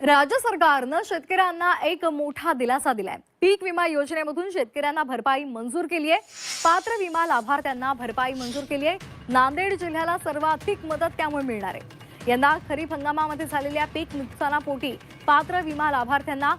राज्य सरकारनं शेतकऱ्यांना एक मोठा दिलासा दिलाय। पीक विमा योजनेमधून शेतकऱ्यांना भरपाई मंजूर केली आहे। पात्र विमा लाभार्थ्यांना भरपाई मंजूर केली आहे। नांदेड जिल्ह्याला सर्वाधिक मदत त्यामुळे मिळणार आहे। यंदा खरीप हंगामामध्ये झालेल्या पीक नुकसानापोटी पात्र विमा लाभार्थ्यांना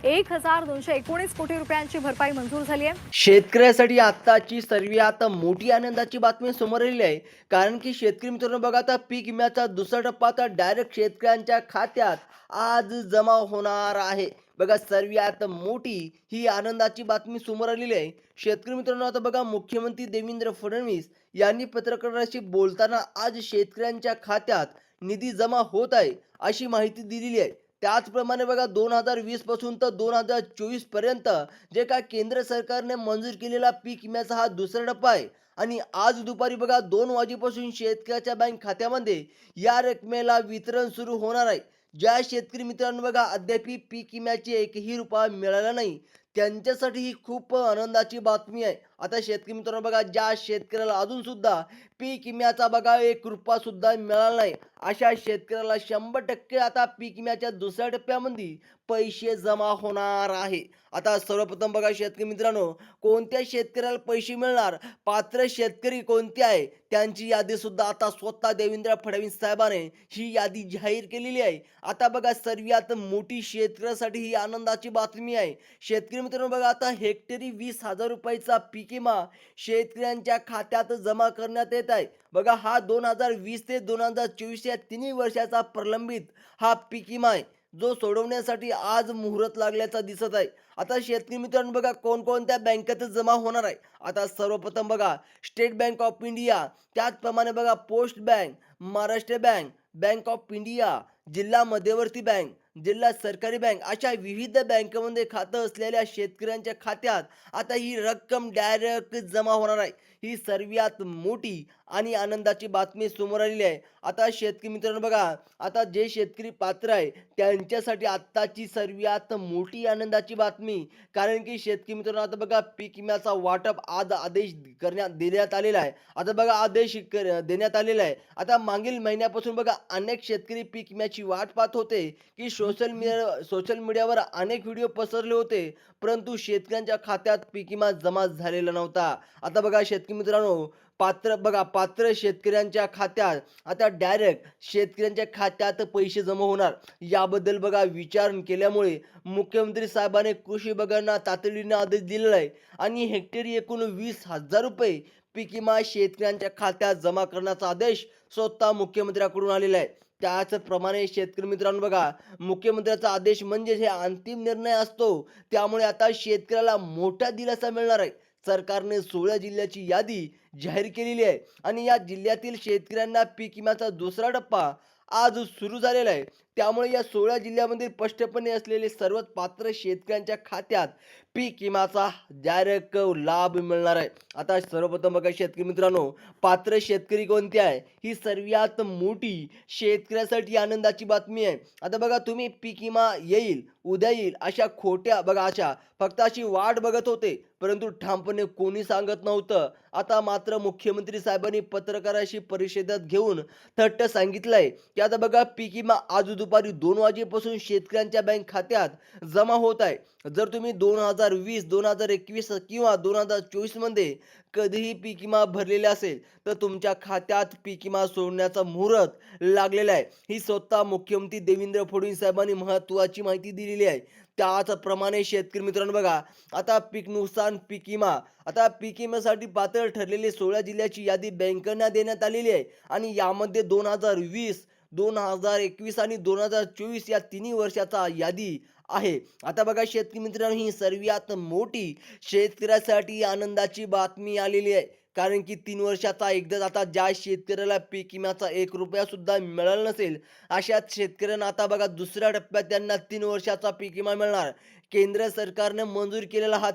1219 कोटी रुपयांची भरपाई मंजूर झाली आहे। शेतकऱ्यासाठी आत्ताची सर्वात मोठी आनंदाची बातमी समोर आलेली आहे। कारण की शेतकरी मित्रांनो बघा, आता पीक विम्याचा दुसरा टप्पा आता डायरेक्ट शेतकऱ्यांच्या खात्यात आज जमा होणार आहे। बघा, सर्वात मोठी ही आनंदाची बातमी समोर आलेली आहे। शेतकरी मित्रांनो, आता बघा, मुख्यमंत्री देवेंद्र फडणवीस यांनी पत्रकारांशी बोलताना आज शेतकऱ्यांच्या खात्यात निधी जमा होत आहे अशी माहिती दिलेली आहे। त्याचप्रमाणे बघा, 2020 पासून तर 2024 पर्यंत जे काय केंद्र सरकारने मंजूर केलेला पीक विम्याचा हा दुसरा टप्पा आहे। आणि आज दुपारी बघा 2 वाजेपासून शेतकऱ्याच्या बँक खात्यामध्ये या रकमेला वितरण सुरू होणार आहे। ज्या शेतकरी मित्रांनो बघा अद्याप पीक विम्याचे एकही रुपया मिळाला नाही, त्यांच्यासाठी ही खूप आनंदाची बातमी आहे। आता शेतकरी मित्रांनो बघा, ज्या शेतकऱ्याला अजून सुद्धा पीक विम्याचा बघा 1 रुपया सुद्धा मिळाला नाही, अशा शेतकऱ्याला 100% आता पीक विम्याच्या दुसऱ्या टप्प्यामध्ये पैसे जमा होणार आहे। आता सर्वप्रथम बघा शेतकरी मित्रांनो, कोणत्या शेतकऱ्याला पैसे मिळणार, पात्र शेतकरी कोणते आहे, त्यांची यादी सुद्धा आता स्वतः देवेंद्र फडणवीस साहेबांनी ही यादी जाहीर केलेली आहे। आता बघा, सर्वात मोठी शेतकऱ्यासाठी ही आनंदाची बातमी आहे। शेतकरी मित्रांनो बघा, आता हेक्टरी 20,000 रुपयाचा पीक विमा शेतकऱ्यांच्या खात्यात जमा करण्यात येत आहे। बघा, हा 2020 ते 2024 या तिन्ही वर्षाचा प्रलंबित हा पीक विमा आहे, जो सोडवण्यासाठी आज मुहूर्त लागल्याचा दिसत आहे। आता शेतकरी मित्रांनो बघा, कोणकोणत्या बँकेत जमा होणार आहे। आता सर्वप्रथम बघा, स्टेट बँक ऑफ इंडिया, त्याचप्रमाणे बघा post bank, Maharashtra bank, bank of India, जिल्हा मध्यवर्ती बँक, जिल्हा सरकारी बँक, अशा विविध बँकेमध्ये खातं असलेल्या शेतकऱ्यांच्या खात्यात आता ही रक्कम डायरेक्ट जमा होणार आहे। ही सर्वात मोठी आणि आनंदाची बातमी समोर आलेली आहे। आता शेतकरी मित्रांनो बघा, आता जे शेतकरी पात्र आहे त्यांच्यासाठी आत्ताची सर्वात मोठी आनंदाची बातमी, कारण की शेतकरी मित्रांनो आता बघा, पीक विम्याचा वाटप आज आदेश देण्यात आलेला आहे। आता बघा, देण्यात आलेला आहे। आता मागील महिन्यापासून बघा अनेक शेतकरी पीक विम्याची वाट पाहत होते की सोशल मीडियावर अनेक व्हिडिओ पसरले होते, परंतु शेतकऱ्यांच्या खात्यात पीक विमा जमा झालेला नव्हता। आता बघा शेतकरी मित्रांनो, पात्र शेतकऱ्यांच्या खात्यात आता डायरेक्ट शेतकऱ्यांच्या खात्यात पैसे जमा होणार, याबद्दल बघा विचार केल्यामुळे मुख्यमंत्री साहेबांनी कृषी विभागांना तातडीने आदेश दिलेला आहे आणि हेक्टरी एकूण 20,000 रुपये पीक विमा शेतकऱ्यांच्या खात्यात जमा करण्याचा आदेश स्वतः मुख्यमंत्र्यांकडून आलेला आहे। त्याचप्रमाणे शेतकरी मित्रांनो बघा, मुख्यमंत्र्याचा आदेश म्हणजे हे अंतिम निर्णय असतो, त्यामुळे आता शेतकऱ्याला मोठा दिलासा मिळणार आहे। सरकारने 16 जिल्ह्याची यादी जाहीर केलेली आहे आणि या जिल्ह्यातील शेतकऱ्यांना पीक विम्याचा दुसरा टप्पा आज सुरू झालेला आहे। त्यामुळे या 16 जिल्ह्यामध्ये स्पष्टपणे असलेले सर्वच पात्र शेतकऱ्यांच्या खात्यात पीक विम्याचा डायरेक्ट लाभ मिळणार आहे। आता सर्वप्रथम बघा शेतकरी मित्रांनो, पात्र शेतकरी कोणते आहे, ही सर्वात मोठी शेतकऱ्यासाठी आनंदाची बातमी आहे। आता बघा, तुम्ही पीक विमा येईल उद्या येईल अशा खोट्या बघा अशा फक्त अशी वाट बघत होते, परंतु ठामपणे कोणी सांगत नव्हतं। आता मात्र मुख्यमंत्री साहेबांनी पत्रकारांशी परिषदेत घेऊन थट्ट सांगितलंय की आता बघा, पीक विमा आज दुपारी 2 वाजेपासून शेतकऱ्यांच्या बँक खात्यात जमा होत आहे। जर तुम्ही 2020, 2021 किंवा 2024 मध्ये कधीही पीक विमा भरलेला असेल तर तुमच्या खात्यात पीक विमा सोडण्याचा मुहूर्त लागलेला आहे। ही स्वतः मुख्यमंत्री देवेंद्र फडणवीस साहेबांनी महत्त्वाची माहिती दिलेली आहे। त्याचप्रमाणे शेतकरी मित्रांनो बघा, आता पीक नुकसान पीक विमा, आता पीक विम्यासाठी पात्र ठरलेले 16 जिल्ह्याची यादी बँकांना देण्यात आलेली आहे आणि यामध्ये 2020, 2021 आणि 2024 या तिन्ही वर्षाचा यादी आहे। आता बघा शेतकरी मित्रांनो, ही सर्वात मोठी शेतकऱ्यासाठी आनंदाची बातमी आलेली आहे, कारण की 3 वर्षाचा एकदा आता ज्या शेतकऱ्याला पीक विम्याचा 1 रुपया सुद्धा मिळाला नसेल, अशाच शेतकऱ्यांना आता बघा दुसऱ्या टप्प्यात त्यांना 3 वर्षाचा पीक विमा मिळणार। केंद्र सरकारने मंजूर केलेला हा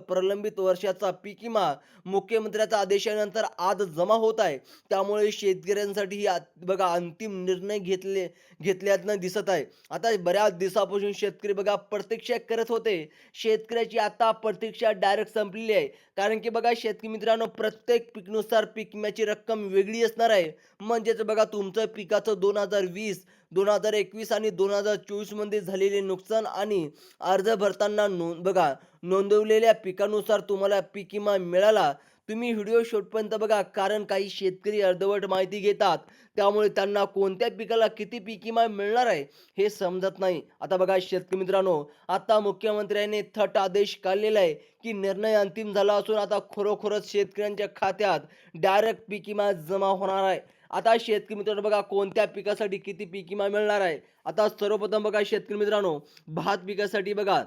प्रलंबित वर्षाचा पीक विमा मुख्यमंत्र्याच्या आदेशानंतर आज जमा होत आहे। त्यामुळे शेतकऱ्यांसाठी ही बघा अंतिम निर्णय घेतल्यानं दिसत आहे। आता बऱ्याच दिवसापासून शेतकरी बघा प्रतीक्षा करत होते, शेतकऱ्याची आता प्रतीक्षा डायरेक्ट संपलेली आहे। कारण की बघा शेतकरी मित्रांनो, प्रत्येक पिकानुसार पीक विम्याची रक्कम वेगळी असणार आहे। म्हणजेच बघा, तुमचं पिकाचं 2020, 2021 आणि 2024 मध्ये झालेले नुकसान आणि अर्ज भरताना नोंदवलेल्या पिकानुसार तुम्हाला पीक विमा मिळाला. तुम्ही व्हिडिओ शेवटपर्यंत बघा, कारण काही शेतकरी अर्धवट माहिती घेतात. त्यामुळे त्यांना कोणत्या पिकाला किती पीक विमा मिळणार आहे हे समजत नाही. आता बघा शेतकरी मित्रांनो, आता मुख्यमंत्र्यांनी थट आदेश काढलेला आहे, की निर्णय अंतिम झाला असून आता खरोखरच शेतकऱ्यांच्या खात्यात डायरेक्ट पीक विमा जमा होणार आहे. आता शेतकरी मित्रांनो बघा, कोणत्या पिकासाठी किती पीक विमा मिळणार आहे. आता सर्वप्रथम बघा शेतकरी मित्रांनो, भात पिकासाठी बघा,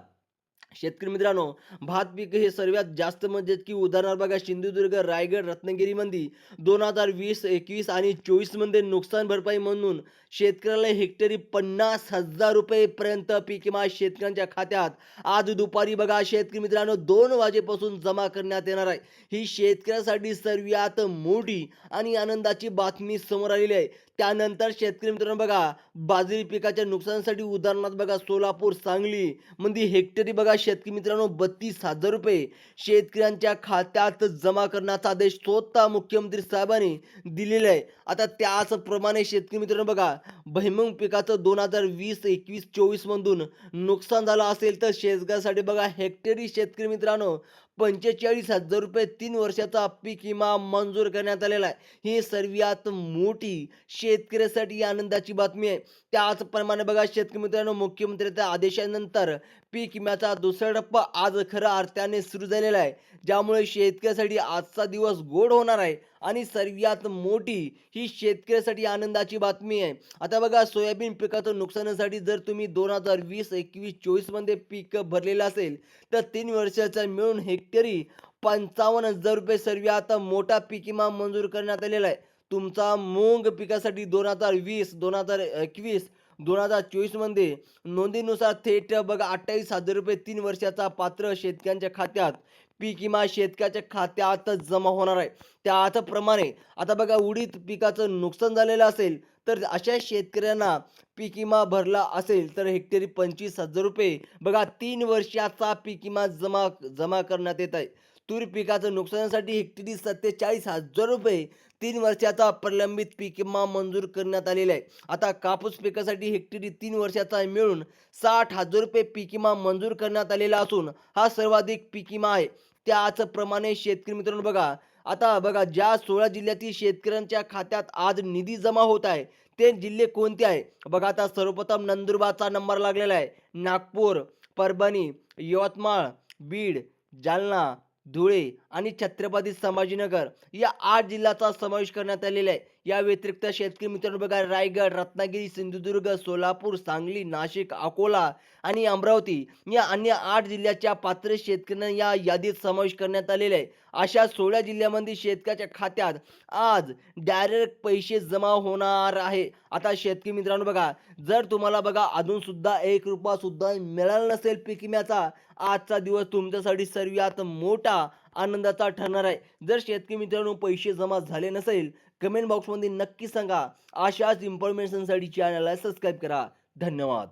शेतकरी मित्रांनो, भात पीक हे सर्वात जास्त म्हणजे की उदाहरणार्थ बघा सिंधुदुर्ग, रायगड, रत्नागिरीमध्ये 2020, 21 आणि 24 मध्ये नुकसान भरपाई म्हणून शेतकऱ्याला हेक्टरी ₹50,000 पर्यंत पीक विमा शेतकऱ्यांच्या खात्यात आज दुपारी बघा शेतकरी मित्रांनो 2 वाजेपासून जमा करण्यात येणार आहे. ही शेतकऱ्यासाठी सर्वात मोठी आणि आनंदाची बातमी समोर आलेली आहे. त्यानंतर शेतकरी मित्रांनो बघा, बाजरी पिकाच्या नुकसानासाठी उदाहरणार्थ बघा सोलापूर, सांगली मध्ये हेक्टरी बघा शेतकरी मित्रांनो ₹32,000 शेतकऱ्यांच्या खात्यात जमा करण्याचा आदेश स्वतः मुख्यमंत्री साहेबांनी दिलेला आहे. आता त्याचप्रमाणे शेतकरी मित्रांनो बघा, भुईमूग पिकाचं 2020, 21, 24 मधून नुकसान झालं असेल तर शेतकऱ्यासाठी बघा हेक्टरी शेतकरी मित्रांनो ₹45,000 3 वर्षाचा पीक विमा मंजूर करण्यात आलेला आहे. ही सर्वात मोठी शेतकऱ्यासाठी आनंदाची बातमी आहे. त्याचप्रमाणे बघा शेतकरी मित्रांनो, मुख्यमंत्र्यांच्या आदेशानंतर पीक विम्याचा दुसरा टप्पा आज खऱ्या अर्थाने सुरू झालेला आहे. ज्यामुळे शेतकऱ्यासाठी आजचा दिवस गोड होणार आहे आणि सर्वात मोठी ही शेतकऱ्यासाठी आनंदाची बातमी आहे. आता बघा सोयाबीन पिकाचं नुकसानासाठी जर तुम्ही 2020, 21, 24 मध्ये पीक भरलेलं असेल तर 3 वर्षाचा मिळून हेक्टरी ₹55,000 सर्वात मोठा पीक विमा मंजूर करण्यात आलेला आहे. तुमचा मूग पिकासाठी 2020, 2021, 2024 मध्ये नोंदीनुसार थेट बघा ₹28,000 3 वर्षाचा पात्र शेतकऱ्यांच्या खात्यात पीक विमा शेतकऱ्याच्या खात्यात जमा होणार आहे. त्याचप्रमाणे आता बघा उडीद पिकाचं नुकसान झालेलं असेल तर अशा शेतकऱ्यांना पीक विमा भरला असेल तर हेक्टरी ₹25,000 बघा 3 वर्षाचा पीक विमा जमा जमा करण्यात येत आहे. तूर पिकाचं नुकसानासाठी हेक्टरी ₹47,000 3 वर्षाचा प्रलंबित पीक विमा मंजूर करण्यात आलेला आहे. आता कापूस पिकासाठी हेक्टरी 3 वर्षाचा मिळून ₹60,000 पीक विमा मंजूर करण्यात आलेला असून हा सर्वाधिक पीक विमा आहे. त्याचप्रमाणे शेतकरी मित्रांनो बघा, आता बघा ज्या 16 जिल्ह्यातील शेतकऱ्यांच्या खात्यात आज निधी जमा होत आहे ते जिल्हे कोणते आहे? बघा आता सर्वप्रथम नंदुरबारचा नंबर लागलेला आहे. नागपूर, परभणी, यवतमाळ, बीड, जालना, धुळे आणि छत्रपती संभाजीनगर या 8 जिल्ह्याचा समावेश करण्यात आलेला आहे. या व्यतिरिक्त शेतकरी मित्रांनो बघा रायगड, रत्नागिरी, सिंधुदुर्ग, सोलापूर, सांगली, नाशिक, अकोला आणि अमरावती या अन्य 8 जिल्ह्याच्या पात्र शेतकऱ्यांना या यादीत समावेश करण्यात आलेला आहे. अशा 16 जिल्ह्यामध्ये शेतकऱ्याच्या खात्यात आज डायरेक्ट पैसे जमा होणार आहे. आता शेतकरी मित्रांनो बघा, जर तुम्हाला बघा अजून सुद्धा ₹1 सुद्धा मिळाला नसेल पीक विम्याचा, आजचा दिवस तुमच्यासाठी सर्वात मोठा आनंदाचा ठरणार आहे. जर शेतकरी मित्रांनो पैसे जमा झाले नसेल, कमेंट बॉक्समध्ये नक्की सांगा. अशाच इन्फॉर्मेशनसाठी चॅनलला सबस्क्राईब करा. धन्यवाद.